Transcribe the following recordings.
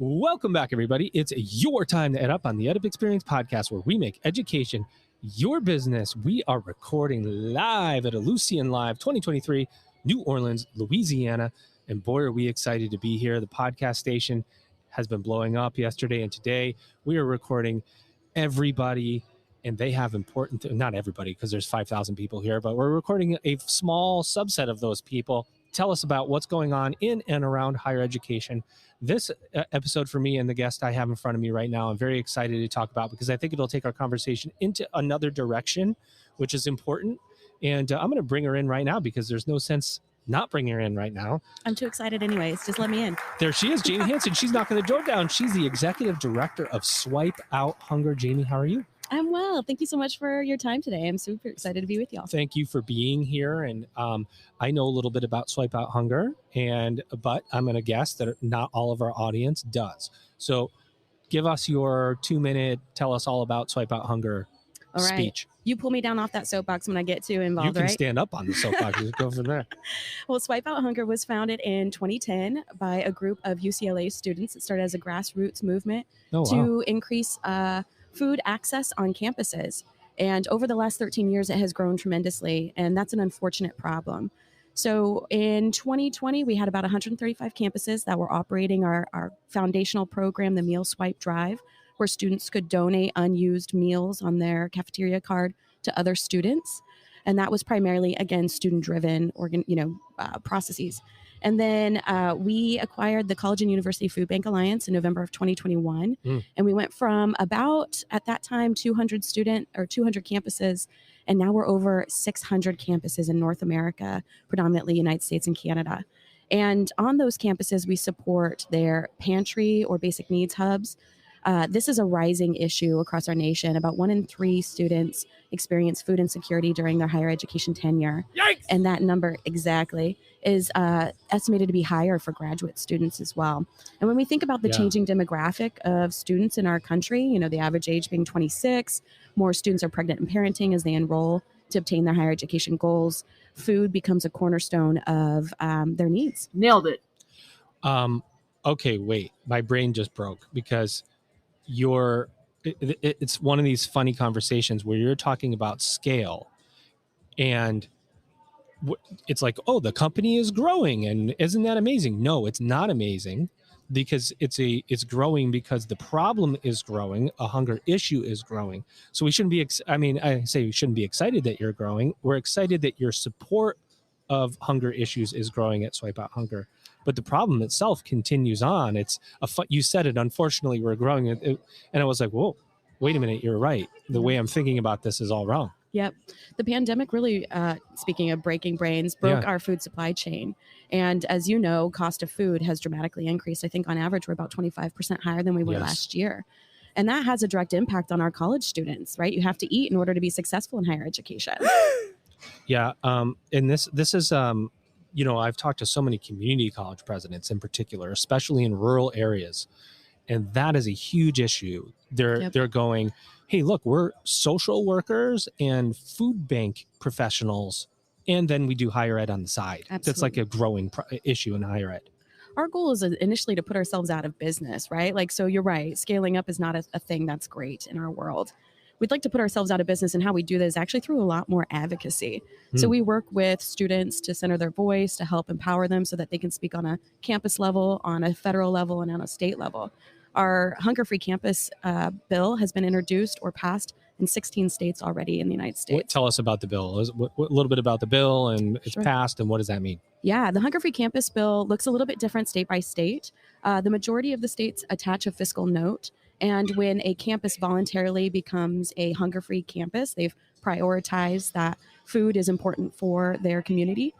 Welcome back, everybody. It's your time to EdUp on the EdUp Experience podcast, where we make education your business. We are recording live at Ellucian Live 2023, New Orleans, Louisiana. And boy, are we excited to be here. The podcast station has been blowing up yesterday and today. We are recording everybody, and they have important, not everybody, because there's 5,000 people here, but we're recording a small subset of those people. Tell us about what's going on in and around higher education. This episode for me and the guest I have in front of me right now, I'm very excited to talk about because I think it'll take our conversation into another direction, which is important. And I'm going to bring her in right now because there's no sense not bringing her in right now. I'm too excited anyways. Just let me in. There she is, Jaime Hansen. She's knocking the door down. She's the executive director of Swipe Out Hunger. Jaime, how are you? I'm well. Thank you so much for your time today. I'm super excited to be with y'all. Thank you for being here. And I know a little bit about Swipe Out Hunger, but I'm going to guess that not all of our audience does. So give us your 2-minute, tell us all about Swipe Out Hunger speech. You pull me down off that soapbox when I get too involved, You can right? stand up on the soapbox. Just go from there. Well, Swipe Out Hunger was founded in 2010 by a group of UCLA students. It started as a grassroots movement to increase food access on campuses. And over the last 13 years, it has grown tremendously. And that's an unfortunate problem. So in 2020, we had about 135 campuses that were operating our foundational program, the Meal Swipe Drive, where students could donate unused meals on their cafeteria card to other students. And that was primarily, again, student-driven processes. And then we acquired the College and University Food Bank Alliance in November of 2021. And we went from about, at that time, 200 campuses. And now we're over 600 campuses in North America, predominantly United States and Canada. And on those campuses, we support their pantry or basic needs hubs. This is a rising issue across our nation. About 1 in 3 students experience food insecurity during their higher education tenure. Yikes! And that number exactly is estimated to be higher for graduate students as well. And when we think about the changing demographic of students in our country, the average age being 26, more students are pregnant and parenting as they enroll to obtain their higher education goals. Food becomes a cornerstone of their needs. Nailed it. Okay, wait. My brain just broke because it's one of these funny conversations where you're talking about scale and it's like, oh, the company is growing and isn't that amazing? No, it's not amazing because it's growing because the problem is growing. A hunger issue is growing. So we shouldn't be, I say we shouldn't be excited that you're growing. We're excited that your support of hunger issues is growing at Swipe Out Hunger. But the problem itself continues on. You said it, unfortunately, we're growing. And I was like, whoa, wait a minute, you're right. The way I'm thinking about this is all wrong. Yep. The pandemic really, speaking of breaking brains, broke our food supply chain. And as you know, cost of food has dramatically increased. I think on average, we're about 25% higher than we were last year. And that has a direct impact on our college students, right? You have to eat in order to be successful in higher education. Yeah. And this is, I've talked to so many community college presidents in particular, especially in rural areas. And that is a huge issue. They're going, hey, look, we're social workers and food bank professionals. And then we do higher ed on the side. Absolutely. That's like a growing issue in higher ed. Our goal is initially to put ourselves out of business, right? So you're right. Scaling up is not a thing that's great in our world. We'd like to put ourselves out of business, and how we do this is actually through a lot more advocacy. So we work with students to center their voice, to help empower them so that they can speak on a campus level, on a federal level, and on a state level. Our Hunger-Free Campus bill has been introduced or passed in 16 states already in the United States. Tell us about the bill. A little bit about the bill and it's passed, and what does that mean? Yeah, the Hunger-Free Campus bill looks a little bit different state by state. The majority of the states attach a fiscal note. And when a campus voluntarily becomes a hunger-free campus, they've prioritized that food is important for their community.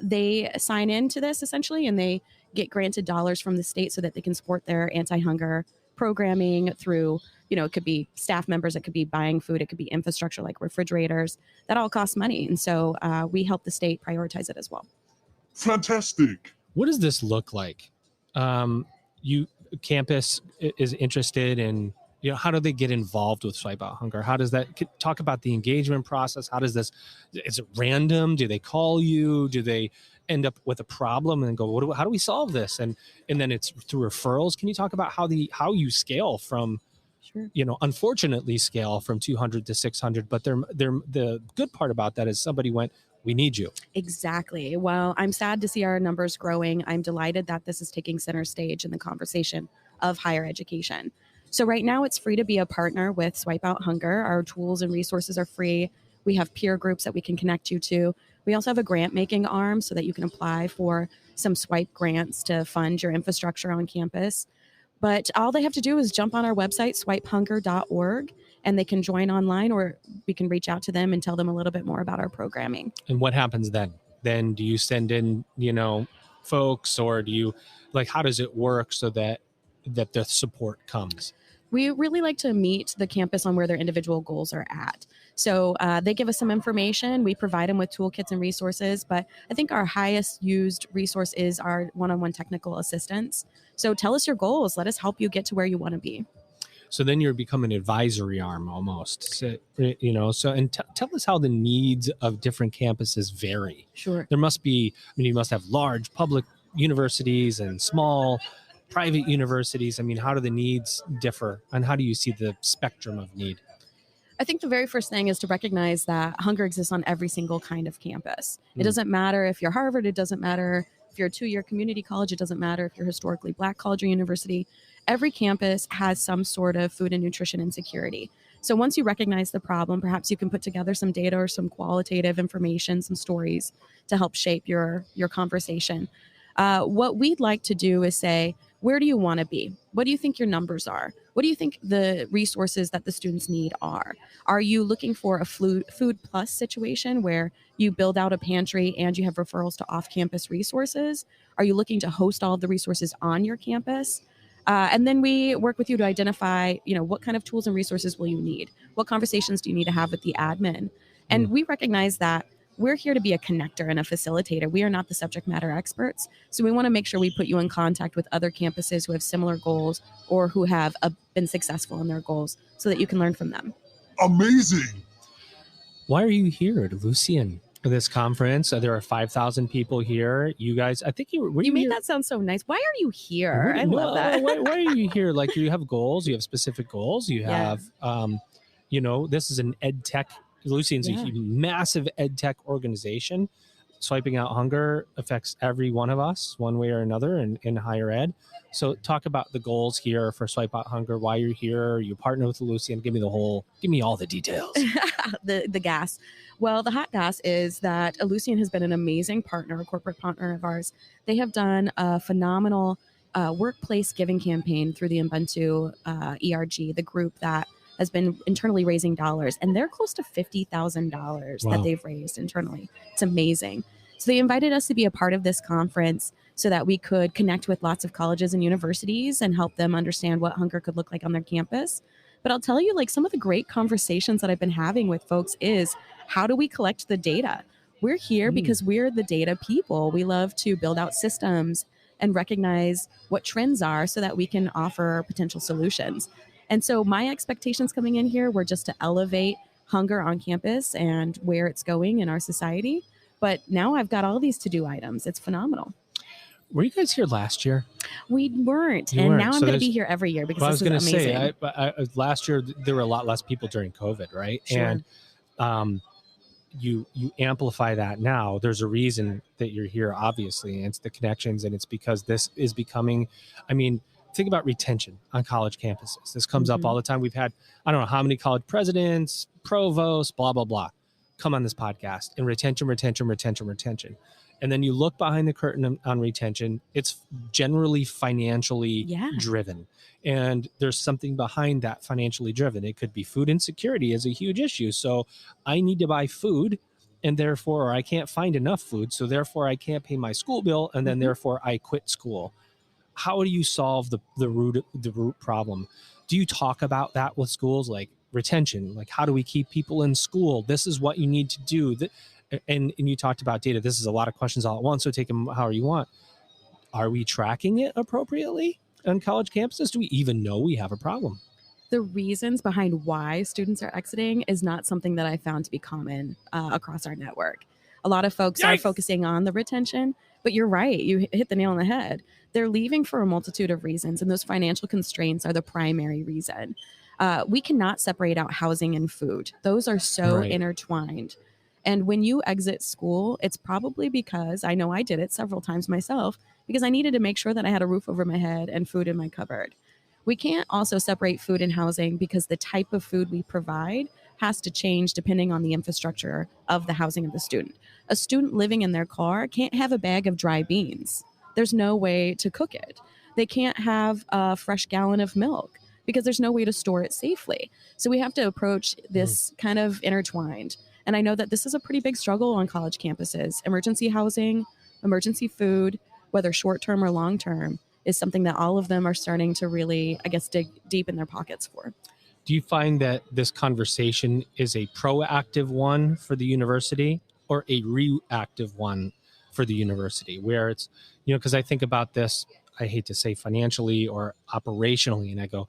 They sign into this essentially, and they get granted dollars from the state so that they can support their anti-hunger programming through, it could be staff members, it could be buying food, it could be infrastructure like refrigerators. That all costs money. And so we help the state prioritize it as well. Fantastic. What does this look like? Campus is interested in, how do they get involved with Swipe Out Hunger? How does that talk about the engagement process? How does this, is it random? Do they call you? end up with a problem and go, how do we solve this? And then it's through referrals. Can you talk about how you scale from, Sure. Unfortunately scale from 200 to 600, but the good part about that is somebody went, we need you. Exactly. Well, I'm sad to see our numbers growing. I'm delighted that this is taking center stage in the conversation of higher education. So right now it's free to be a partner with Swipe Out Hunger. Our tools and resources are free. We have peer groups that we can connect you to. We also have a grant making arm so that you can apply for some Swipe grants to fund your infrastructure on campus. But all they have to do is jump on our website, swipehunger.org, and they can join online, or we can reach out to them and tell them a little bit more about our programming. And what happens then? Then do you send in, folks, or do you, how does it work so that the support comes? We really like to meet the campus on where their individual goals are at. So they give us some information. We provide them with toolkits and resources. But I think our highest used resource is our one-on-one technical assistance. So tell us your goals. Let us help you get to where you want to be. So then you're becoming an advisory arm almost. So, and tell us how the needs of different campuses vary. Sure. There must be, you must have large public universities and small private universities. How do the needs differ, and how do you see the spectrum of need? I think the very first thing is to recognize that hunger exists on every single kind of campus. It doesn't matter if you're Harvard, it doesn't matter if you're a 2-year community college, it doesn't matter if you're historically Black college or university. Every campus has some sort of food and nutrition insecurity. So once you recognize the problem, perhaps you can put together some data or some qualitative information, some stories to help shape your conversation. What we'd like to do is say, where do you want to be? What do you think your numbers are? What do you think the resources that the students need are? Are you looking for a food plus situation where you build out a pantry and you have referrals to off-campus resources? Are you looking to host all of the resources on your campus? And then we work with you to identify, what kind of tools and resources will you need? What conversations do you need to have with the admin? And we recognize that we're here to be a connector and a facilitator. We are not the subject matter experts. So we want to make sure we put you in contact with other campuses who have similar goals or who have been successful in their goals so that you can learn from them. Amazing. Why are you here at Ellucian for this conference? There are 5,000 people here. You guys, I think you made here? That sound so nice. Why are you here? I love that. why are you here? You have goals. You have specific goals. You have, this is an ed tech. Ellucian's a massive ed tech organization. Swiping Out Hunger affects every one of us one way or another in higher ed. So talk about the goals here for Swipe Out Hunger, why you're here, you partner with Ellucian. Give me all the details. the gas. Well, the hot gas is that Ellucian has been an amazing partner, a corporate partner of ours. They have done a phenomenal workplace giving campaign through the Ubuntu ERG, the group that has been internally raising dollars, and they're close to $50,000 that they've raised internally. It's amazing. So they invited us to be a part of this conference so that we could connect with lots of colleges and universities and help them understand what hunger could look like on their campus. But I'll tell you, some of the great conversations that I've been having with folks is, how do we collect the data? We're here because we're the data people. We love to build out systems and recognize what trends are so that we can offer potential solutions. And so my expectations coming in here were just to elevate hunger on campus and where it's going in our society. But now I've got all these to-do items. It's phenomenal. Were you guys here last year? We weren't. Now I'm going to be here every year because this is amazing. I was going to say, last year there were a lot less people during COVID, right? Sure. And you amplify that now. There's a reason that you're here, obviously, and it's the connections, and it's because this is becoming, think about retention on college campuses. This comes up all the time. We've had, I don't know how many college presidents, provosts, blah, blah, blah, come on this podcast, and retention. And then you look behind the curtain on retention, it's generally financially driven. And there's something behind that financially driven. It could be food insecurity is a huge issue. So I need to buy food, and therefore I can't find enough food. So therefore I can't pay my school bill, and then therefore I quit school. How do you solve the root problem? Do you talk about that with schools, like retention? Like, how do we keep people in school? This is what you need to do. And you talked about data. This is a lot of questions all at once, so take them however you want. Are we tracking it appropriately on college campuses? Do we even know we have a problem? The reasons behind why students are exiting is not something that I found to be common across our network. A lot of folks are focusing on the retention, but you're right. You hit the nail on the head. They're leaving for a multitude of reasons, and those financial constraints are the primary reason. We cannot separate out housing and food. Those are so intertwined. And when you exit school, it's probably because, I know I did it several times myself, because I needed to make sure that I had a roof over my head and food in my cupboard. We can't also separate food and housing because the type of food we provide has to change depending on the infrastructure of the housing of the student. A student living in their car can't have a bag of dry beans. There's no way to cook it. They can't have a fresh gallon of milk because there's no way to store it safely. So we have to approach this kind of intertwined. And I know that this is a pretty big struggle on college campuses. Emergency housing, emergency food, whether short-term or long-term, is something that all of them are starting to really, I guess, dig deep in their pockets for. Do you find that this conversation is a proactive one for the university or a reactive one for the university, where it's, because I think about this, I hate to say financially or operationally, and I go,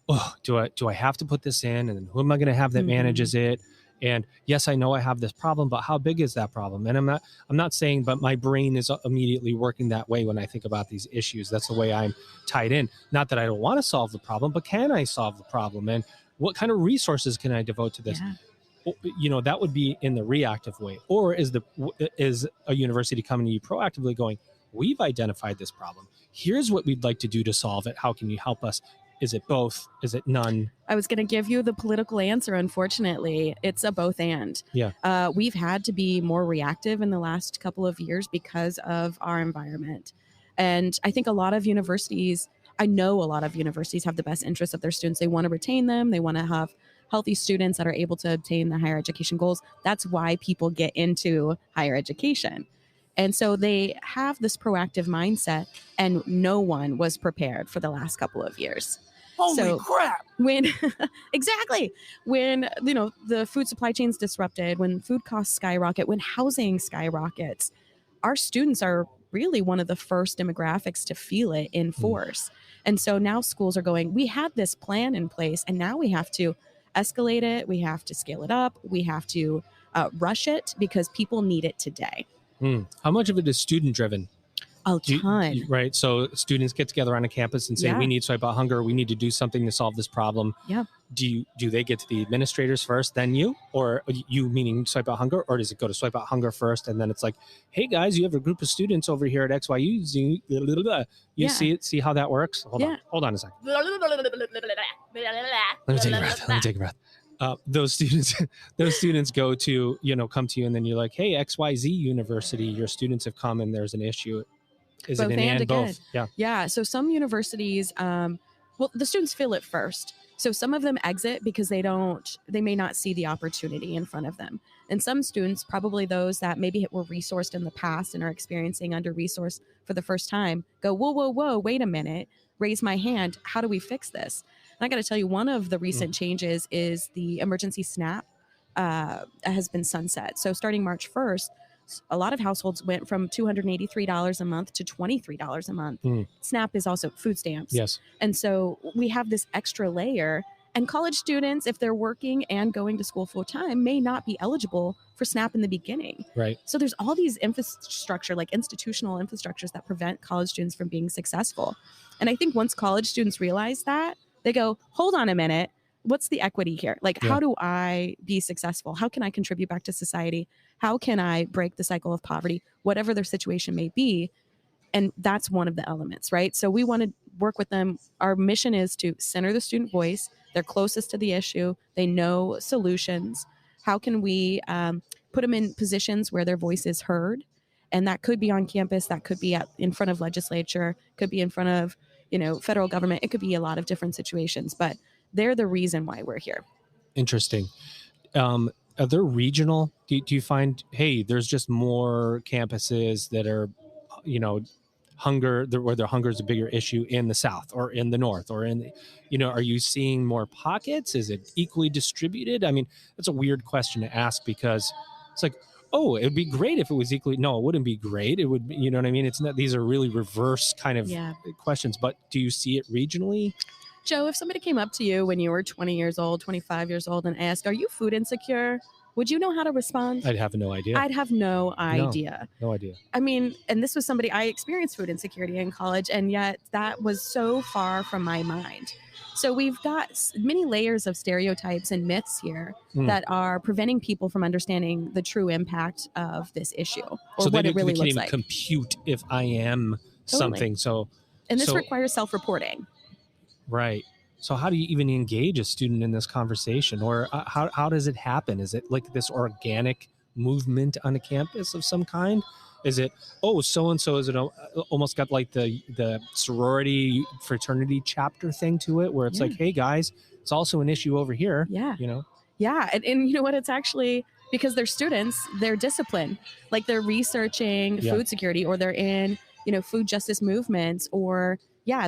oh, do I have to put this in? And then who am I going to have that manages it? And yes, I know I have this problem, but how big is that problem? And I'm not saying, but my brain is immediately working that way when I think about these issues. That's the way I'm tied in. Not that I don't want to solve the problem, but can I solve the problem? And what kind of resources can I devote to this? Yeah. That would be in the reactive way. Or is a university coming to you proactively going, we've identified this problem. Here's what we'd like to do to solve it. How can you help us? Is it both? Is it none? I was going to give you the political answer. Unfortunately, it's a both and. Yeah. We've had to be more reactive in the last couple of years because of our environment. And I think I know a lot of universities have the best interests of their students. They want to retain them. They want to have healthy students that are able to obtain the higher education goals. That's why people get into higher education. And so they have this proactive mindset, and no one was prepared for the last couple of years. Holy crap. When the food supply chain's disrupted, when food costs skyrocket, when housing skyrockets, our students are really one of the first demographics to feel it in force. And so now schools are going, we had this plan in place, and now we have to escalate it. We have to scale it up. We have to rush it because people need it today. How much of it is student driven? A ton. Right. So students get together on a campus and say, we need Swipe Out Hunger. We need to do something to solve this problem. Yeah. Do they get to the administrators first, then you? Or you meaning Swipe Out Hunger? Or does it go to Swipe Out Hunger first? And then it's like, hey, guys, you have a group of students over here at XYU. You see how that works? Hold on a second. Let me take a breath. Those students go to, come to you, and then you're like, hey, XYZ University, your students have come and there's an issue. Is both it an and both? Yeah. Yeah. So some universities, the students feel it first. So some of them exit because they may not see the opportunity in front of them. And some students, probably those that maybe were resourced in the past and are experiencing under-resourced for the first time, go, whoa, wait a minute, raise my hand. How do we fix this? And I got to tell you, one of the recent changes is the emergency SNAP has been sunset. So starting March 1st, a lot of households went from $283 a month to $23 a month. SNAP is also food stamps. Yes. And so we have this extra layer. And college students, if they're working and going to school full time, may not be eligible for SNAP in the beginning. Right. So there's all these infrastructure, like institutional infrastructures that prevent college students from being successful. And I think once college students realize that, they go, hold on a minute. What's the equity here? How do I be successful? How can I contribute back to society? How can I break the cycle of poverty, whatever their situation may be? And that's one of the elements, right? So we want to work with them. Our mission is to center the student voice. They're closest to the issue. They know solutions. How can we put them in positions where their voice is heard? And that could be on campus. That could be in front of legislature, could be in front of, federal government. It could be a lot of different situations, but they're the reason why we're here. Interesting. Are there regional? Do you find, hey, there's just more campuses that are, where their hunger is a bigger issue in the South or in the North or are you seeing more pockets? Is it equally distributed? I mean, that's a weird question to ask because it's like, oh, it'd be great if it was equally. No, it wouldn't be great. It would, you know what I mean? It's not, these are really reverse kind of questions, but do you see it regionally? Joe, if somebody came up to you when you were 20 years old, 25 years old and asked, are you food insecure? would you know how to respond? I'd have no idea. I'd have no idea. No idea. I mean, and this was somebody, I experienced food insecurity in college, and yet that was so far from my mind. So we've got many layers of stereotypes and myths here that are preventing people from understanding the true impact of this issue, or so what it really they looks can't like. even compute if I am something. And this requires self-reporting. Right. So how do you even engage a student in this conversation, or how does it happen? Is it like this organic movement on a campus of some kind? Is it, oh, so-and-so, is it almost got like the sorority fraternity chapter thing to it, where it's like, hey guys, it's also an issue over here. Yeah. You know? Yeah. And you know what? It's actually because they're students, they're disciplined. Like they're researching food security, or they're in, food justice movements, or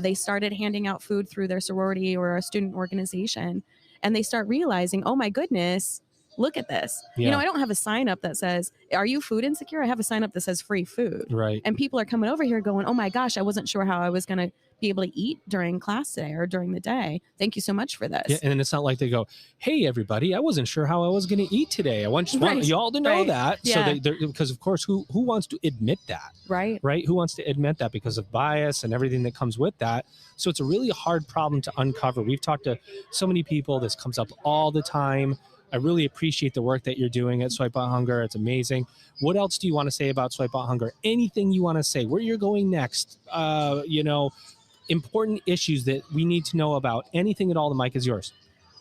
they started handing out food through their sorority or a student organization, and they start realizing, oh my goodness, look at this. Yeah. I don't have a sign up that says, are you food insecure? I have a sign up that says free food. Right. And people are coming over here going, oh my gosh, I wasn't sure how I was going to be able to eat during class today or during the day. Thank you so much for this. Yeah, and it's not like they go, hey, everybody, I wasn't sure how I was going to eat today. I want you all to know that. Yeah. So because of course, who wants to admit that? Right. Right. Who wants to admit that because of bias and everything that comes with that? So it's a really hard problem to uncover. We've talked to so many people. This comes up all the time. I really appreciate the work that you're doing at Swipe Out Hunger. It's amazing. What else do you want to say about Swipe Out Hunger? Anything you want to say, where you're going next, important issues that we need to know about, anything at all, the mic is yours.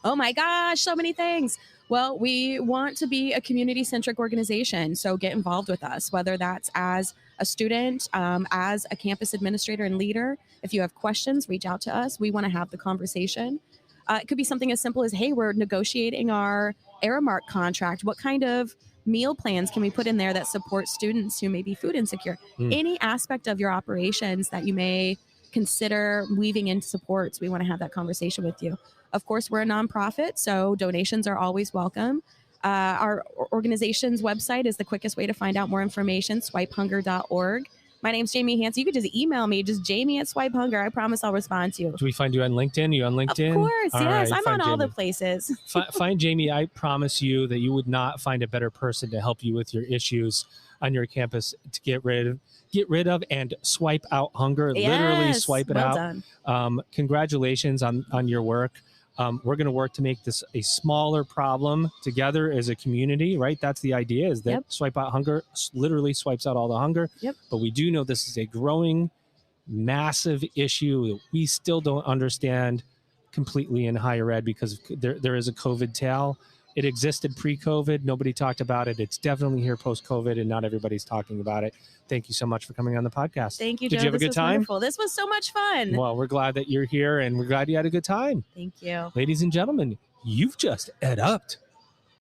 Oh my gosh, so many things. Well, we want to be a community-centric organization, so get involved with us, whether that's as a student, as a campus administrator and leader. If you have questions, reach out to us. We want to have the conversation. It could be something as simple as, hey, we're negotiating our Aramark contract. What kind of meal plans can we put in there that support students who may be food insecure? Any aspect of your operations that you may consider weaving into supports, we want to have that conversation with you. Of course, we're a nonprofit, so donations are always welcome. Our organization's website is the quickest way to find out more information, swipehunger.org. My name's Jaime Hansen. You could just email me, just Jaime@SwipeHunger. I promise I'll respond to you. Do we find you on LinkedIn? You on LinkedIn? Of course, all yes. Right, I'm on all Jaime. the places. Find Jaime. I promise you that you would not find a better person to help you with your issues on your campus to get rid of and swipe out hunger. Yes, literally swipe it well out. Congratulations on your work. We're going to work to make this a smaller problem together as a community, right? That's the idea, is that Swipe Out Hunger literally swipes out all the hunger. Yep. But we do know this is a growing, massive issue that we still don't understand completely in higher ed, because there is a COVID tail. It existed pre-COVID. Nobody talked about it. It's definitely here post-COVID, and not everybody's talking about it. Thank you so much for coming on the podcast. Thank you, Did Joe. you have a good time? Wonderful. This was so much fun. Well, we're glad that you're here, and we're glad you had a good time. Thank you. Ladies and gentlemen, you've just EdUp'd.